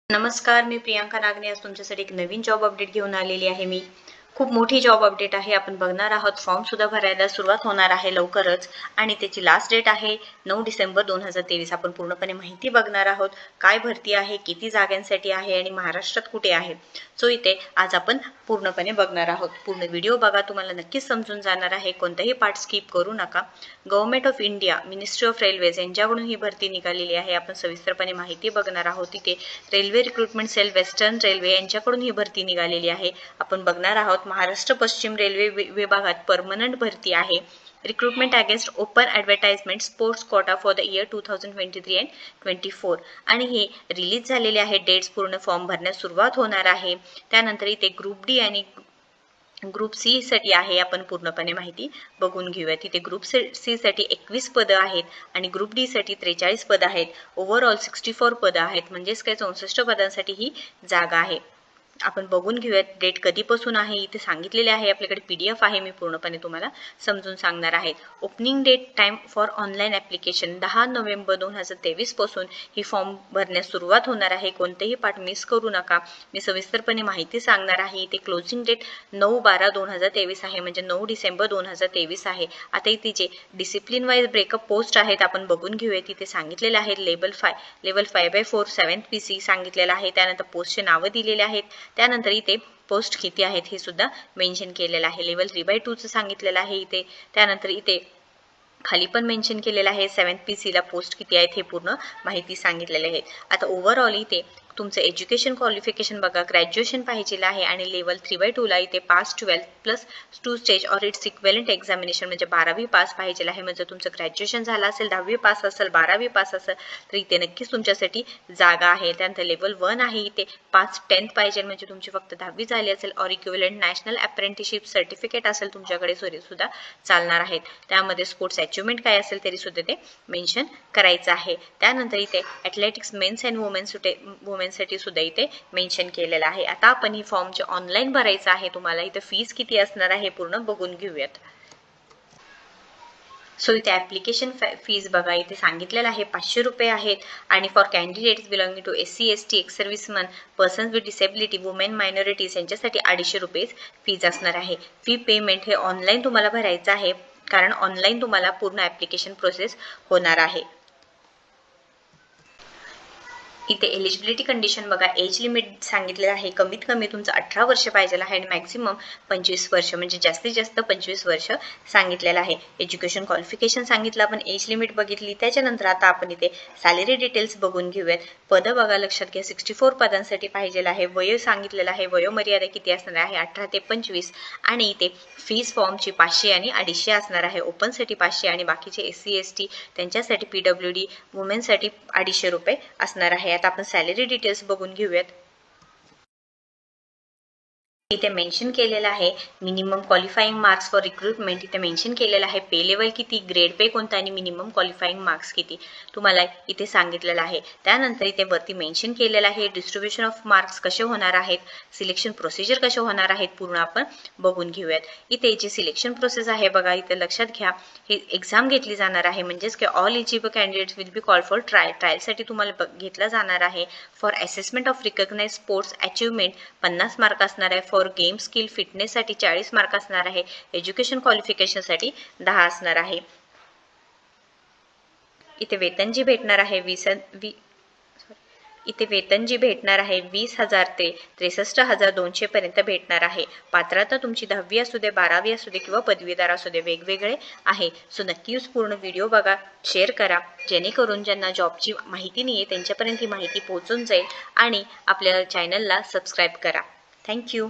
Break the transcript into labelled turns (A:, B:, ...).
A: नमस्कार, मी प्रियांका नागने आज तुमच्यासाठी एक नवीन जॉब अपडेट घेऊन आलेली आहे. मी खूप मोठी जॉब अपडेट आहे. आपण बघणार आहोत. फॉर्म सुद्धा भरायला सुरुवात होणार आहे लवकरच आणि त्याची लास्ट डेट आहे 9 डिसेंबर 2023. आपण पूर्णपणे माहिती बघणार आहोत. काय भरती आहे, किती जागांसाठी आहे आणि महाराष्ट्रात कुठे आहे. सो इथे आज आपण पूर्णपणे बघणार आहोत. पूर्ण व्हिडिओ बघा, तुम्हाला नक्कीच समजून जाणार आहे. कोणताही पार्ट स्किप करू नका. Government of India, ministry of railways यांच्याकडून ही भरती निघालेली आहे. आपण सविस्तरपणे माहिती बघणार आहोत. इथे railway recruitment cell western railway यांच्याकडून ही भरती निघालेली आहे. आपण बघणार आहोत. महाराष्ट्र पश्चिम रेल्वे विभागात परमनंट भरती आहे. Recruitment against open advertisement sports quota for the year 2023 and 24 आणि हे रिलीज झालेले आहे. डेट्स पूर्ण फॉर्म भरण्यास सुरुवात होणार आहे. त्यानंतर इथे ग्रुप डी आणि ग्रुप सी साठी आहे. आपण पूर्णपणे माहिती बघून घेऊया. तिथे ग्रुप सी साठी 21 पदं आहेत आणि ग्रुप डी साठी 43 पदं आहेत. ओव्हरऑल 64 पदं आहेत. म्हणजेच काय 64 पदांसाठी ही जागा आहे. आपण बघून घेऊयात. डेट कधीपासून आहे इथे सांगितलेले आहे. आपल्याकडे PDF आहे. मी पूर्णपणे तुम्हाला समजून सांगणार आहे. Opening date time for online application 10 November 2023 पासून ही फॉर्म भरण्यास सुरुवात होणार आहे. कोणतेही पार्ट मिस करू नका. मी सविस्तरपणे माहिती सांगणार आहे. इथे क्लोजिंग डेट 9/12/2023 आहे, म्हणजे 9 डिसेंबर 2023 आहे. आता इथे जे डिसिप्लिन वाईज ब्रेकअप पोस्ट आहेत आपण बघून घेऊया. तिथे सांगितलेले आहेत. लेवल 5/4 7th PC सांगितलेलं आहे. त्यानंतर पोस्टचे नावं दिलेले आहेत. त्यानंतर इथे पोस्ट किती आहेत हे सुद्धा मेन्शन केलेलं आहे. लेवल 3/2 सांगितलेलं आहे इथे. त्यानंतर इथे खाली पण मेन्शन केलेलं आहे 7th PC ला पोस्ट किती आहेत हे पूर्ण माहिती सांगितलेले आहे. आता ओव्हरऑल इथे तुमचं एज्युकेशन क्वालिफिकेशन बघा. ग्रॅज्युएशन पाहिजे आहे आणि लेवल 3/2 ला इथे pass 12 plus 2 stage or it's equivalent examination म्हणजे 12वी पास पाहिजे आहे. म्हणजे तुमचं ग्रॅज्युएशन झालं असेल, 10वी पास असेल, 12वी पास असेल तर इथे नक्कीच तुमच्यासाठी जागा आहे. त्यानंतर लेवल 1 आहे. इथे पास 10th पाहिजे म्हणजे तुमची फक्त 10वी झाली असेल or equivalent national apprenticeship certificate असेल तुमच्याकडे सुद्धा चालणार आहेत. त्यामध्ये स्पोर्ट्स अचिव्हमेंट काय असेल तरी सुद्धा ते मेन्शन करायचं आहे. त्यानंतर इथे ॲथलेटिक्स मेन्स अँड वुमेन्ससाठी सुद्धा इथे मेन्शन केलेलं आहे. आता आपण ही फॉर्म जे ऑनलाईन भरायचं आहे तुम्हाला इथे फीज किती असणार आहे पूर्ण बघून घेऊयात. सो इथे ॲप्लिकेशन फीज बघा. इथे सांगितलेलं आहे 500 रुपये आहेत आणि for candidates belonging to SC ST ex servicemen persons with disability women minorities यांच्यासाठी 250 रुपये फीज असणार आहे. फी पेमेंट हे ऑनलाईन तुम्हाला भरायचं आहे कारण ऑनलाईन तुम्हाला पूर्ण ॲप्लिकेशन प्रोसेस होणार आहे. इथे एलिजिबिलिटी कंडिशन बघा. एज लिमिट सांगितलेलं आहे. कमीत कमी तुमचं 18 वर्ष पाहिजे आहे आणि मॅक्सिमम 25 वर्ष म्हणजे जास्तीत जास्त 25 वर्ष सांगितलेलं आहे. एज्युकेशन क्वालिफिकेशन सांगितलं आपण, एज लिमिट बघितली. त्याच्यानंतर आता आपण इथे सॅलरी डिटेल्स बघून घेऊयात. पदं बघा लक्षात घ्या. 64 पदांसाठी पाहिजे आहे. वय सांगितलेलं आहे. वयोमर्यादा किती असणार आहे 18 ते 25 आणि इथे फीज फॉर्मची 500 आणि 250 असणार आहे. ओपनसाठी 500 आणि बाकीचे SC ST त्यांच्यासाठी PWD वुमेनसाठी 250 रुपये असणार आहे. आता आपण सॅलरी डिटेल्स बघून घेऊयात. इथे मेन्शन केलेलं आहे minimum qualifying marks for recruitment. इथे मेन्शन केलेलं आहे पे लेवल किती, ग्रेड पे कोणता आणि मिनिमम क्वालिफाईंग मार्क्स किती तुम्हाला इथे सांगितलेलं आहे. त्यानंतर इथे वरती मेन्शन केलेलं आहे डिस्ट्रीब्युशन ऑफ मार्क्स कसे होणार आहेत, सिलेक्शन प्रोसिजर कसे होणार आहेत पूर्ण आपण बघून घेऊयात. इथे जे सिलेक्शन प्रोसेस आहे बघा. इथे लक्षात घ्या हे एक्झाम घेतली जाणार आहे म्हणजेच की all eligible candidates will be call for ट्रायलसाठी तुम्हाला घेतला जाणार आहे. For assessment of recognise sports achievement 50 mark असणार आहे. फॉर गेम स्किल फिटनेससाठी 40 मार्क असणार आहे. एज्युकेशन क्वालिफिकेशनसाठी 10 असणार आहे. इथे वेतन जी भेटणार आहे 20,000 ते 63,200 पर्यंत भेटणार आहे. पात्रता तुमची 10वी असू दे, 12वी असू दे किंवा पदवीधर असू दे वेगवेगळे आहे. सो नक्कीच पूर्ण व्हिडिओ बघा, शेअर करा जेणेकरून ज्यांना जॉबची माहिती नाही आहे त्यांच्यापर्यंत ही माहिती पोहोचून जाईल आणि आपल्या चॅनलला सबस्क्राईब करा. थँक्यू.